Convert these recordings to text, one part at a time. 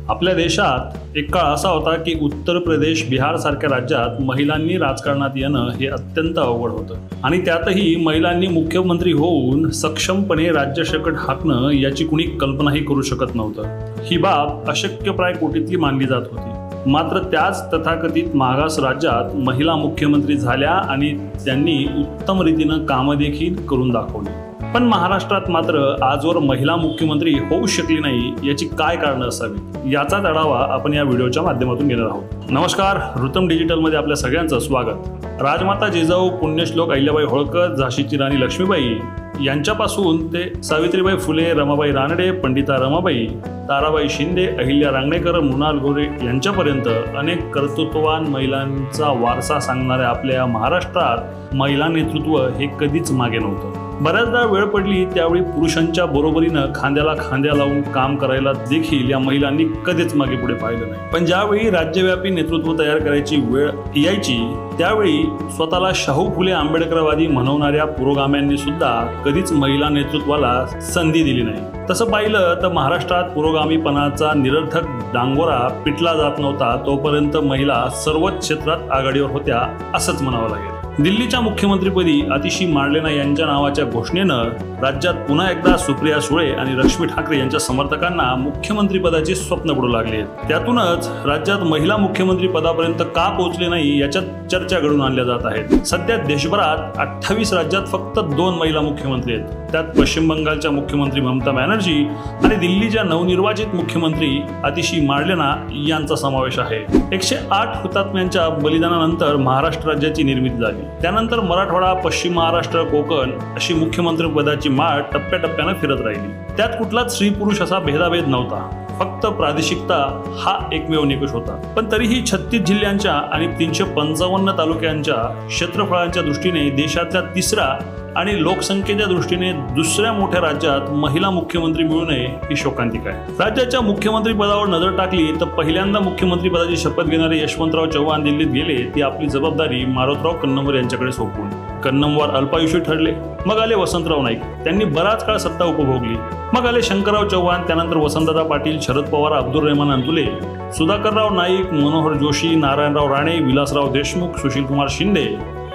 आपल्या देशात एक काळ असा होता की उत्तर प्रदेश, बिहार सारख्या राज्यात महिलांनी राजकारणात येणं हे अत्यंत अवघड होतं आणि त्यातही महिलांनी मुख्यमंत्री होऊन सक्षमपणे राज्यशकट हाकणं याची कुणी कल्पनाही करू शकत नव्हतं। ही बाब अशक्यप्राय कोटीतली मानली जात होती। मात्र त्याच तथाकथित मागास राज्यात महिला मुख्यमंत्री झाल्या आणि त्यांनी उत्तम रीतीनं कामं देखील करून दाखवली। पण महाराष्ट्रात मात्र आजवर महिला मुख्यमंत्री होऊ शकली नाही, याची काय कारणं असावीत याचाच आढावा आपण या व्हिडिओच्या माध्यमातून घेणार आहोत। नमस्कार, ऋतम डिजिटलमध्ये आपल्या सगळ्यांचं स्वागत। राजमाता जिजाऊ, पुण्यश्लोक अहिल्याबाई होळकर, झाशीची राणी लक्ष्मीबाई यांच्यापासून ते सावित्रीबाई फुले, रमाबाई रानडे, पंडिता रमाबाई, ताराबाई शिंदे, अहिल्या रांगणेकर, मृणाल गोरे यांच्यापर्यंत अनेक कर्तृत्ववान महिलांचा वारसा सांगणाऱ्या आपल्या महाराष्ट्रात महिला नेतृत्व हे कधीच मागे नव्हतं। बऱ्याचदा वेळ पडली त्यावेळी पुरुषांच्या बरोबरीनं खांद्याला खांद्या लावून काम करायला देखील या महिलांनी कधीच मागे पुढे पाहिलं नाही। पण ज्यावेळी राज्यव्यापी नेतृत्व तयार करायची वेळ यायची त्यावेळी स्वतःला शाहू फुले आंबेडकरवादी म्हणवणाऱ्या पुरोगाम्यांनी सुद्धा कधीच महिला नेतृत्वाला संधी दिली नाही। तसं पाहिलं तर महाराष्ट्रात पुरोगामीपणाचा निरर्थक डांगोरा पिटला जात नव्हता तोपर्यंत महिला सर्वच क्षेत्रात आघाडीवर होत्या असंच म्हणावं लागेल। दिल्लीच्या मुख्यमंत्रीपदी अतिशी मार्लेना यांच्या नावाच्या घोषणेनं राज्यात पुन्हा एकदा सुप्रिया सुळे आणि रश्मी ठाकरे यांच्या समर्थकांना मुख्यमंत्रीपदाचे स्वप्न पडू लागले। त्यातूनच राज्यात महिला मुख्यमंत्री पदापर्यंत का पोहोचले नाही याच्यात चर्चा घडून आणल्या जात आहेत। सध्या देशभरात 28 राज्यात फक्त 2 महिला मुख्यमंत्री आहेत। त्यात पश्चिम बंगालच्या मुख्यमंत्री ममता बॅनर्जी आणि दिल्लीच्या नवनिर्वाचित मुख्यमंत्री अतिशी मार्लेना यांचा समावेश आहे। 108 हुतात्म्यांच्या बलिदानानंतर महाराष्ट्र राज्याची निर्मिती झाली। त्यानंतर मराठवाडा, पश्चिम महाराष्ट्र, कोकण अशी मुख्यमंत्री पदाची माळ टप्प्याटप्प्यानं फिरत राहिली। त्यात कुठलाच स्त्री पुरुष असा भेदाभेद नव्हता, फक्त प्रादेशिकता हा एकमेव निकष होता। पण तरीही 36 जिल्ह्यांच्या आणि 355 तालुक्यांच्या क्षेत्रफळाच्या दृष्टीने देशातल्या तिसरा आणि लोकसंख्येच्या दृष्टीने दुसऱ्या मोठ्या राज्यात महिला मुख्यमंत्री मिळू नये ही शोकांतिका आहे। राज्याच्या मुख्यमंत्री पदावर नजर टाकली तर पहिल्यांदा मुख्यमंत्री पदाची शपथ घेणारे यशवंतराव चव्हाण दिल्लीत गेले। ती आपली जबाबदारी मारोतराव कन्नमवार यांच्याकडे सोपवून कन्नमवार अल्पायुषी ठरले। मग आले वसंतराव नाईक, त्यांनी बराच काळ सत्ता उपभोगली। मग आले शंकरराव चव्हाण, त्यानंतर वसंतदादा पाटील, शरद पवार, अब्दुल रहमान अंतुले, सुधाकरराव नाईक, मनोहर जोशी, नारायणराव राणे, विलासराव देशमुख, सुशीलकुमार शिंदे,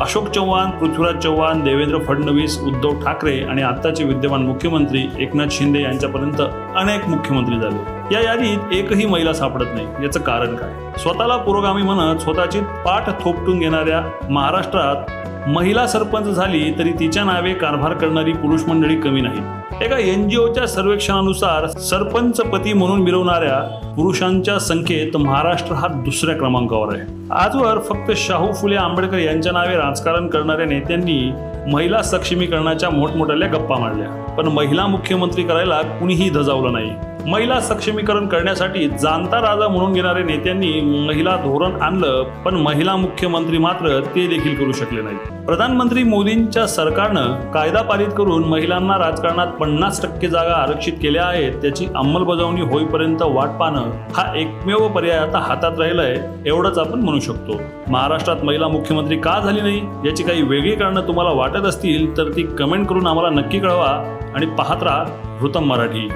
अशोक चव्हाण, पृथ्वीराज चव्हाण, देवेंद्र फडणवीस, उद्धव ठाकरे आणि आताचे विद्यमान मुख्यमंत्री एकनाथ शिंदे यांच्यापर्यंत अनेक मुख्यमंत्री झाले। या यादीत एकही महिला सापडत नाही। याचं कारण काय? स्वतःला पुरोगामी म्हणत स्वतःची पाठ थोपटून घेणाऱ्या महाराष्ट्रात महिला सरपंच झाली तरी तिच्या नावे कारभार करणारी पुरुष मंडळी कमी नाहीत। एका NGOच्या सर्वेक्षणानुसार सरपंच पती म्हणून मिरवणाऱ्या पुरुषांच्या संख्येत महाराष्ट्र हा दुसऱ्या क्रमांकावर आहे। आजवर फक्त शाहू फुले आंबेडकर यांच्या नावे राजकारण करणाऱ्या नेत्यांनी महिला सक्षमीकरणाच्या मोठमोठ्या गप्पा मारल्या, पण महिला मुख्यमंत्री करायला कुणीही धजावलं नाही। महिला सक्षमीकरण करण्यासाठी जाणता राजा म्हणून घेणाऱ्या नेत्यांनी महिला धोरण आणलं, पण महिला मुख्यमंत्री मात्र ते देखील करू शकले नाही। प्रधानमंत्री मोदींच्या सरकारनं कायदा पारित करून महिलांना राजकारणात 50% जागा आरक्षित केल्या आहेत। त्याची अंमलबजावणी होईपर्यंत वाट पाहणं हा एकमेव पर्याय आता हातात राहिलाय एवढंच आपण म्हणू शकतो। महाराष्ट्रात महिला मुख्यमंत्री का झाली नाही याची काही वेगळी कारणं तुम्हाला वाटत असतील तर ती कमेंट करून आम्हाला नक्की कळवा आणि पाहत राहा ऋतम मराठी।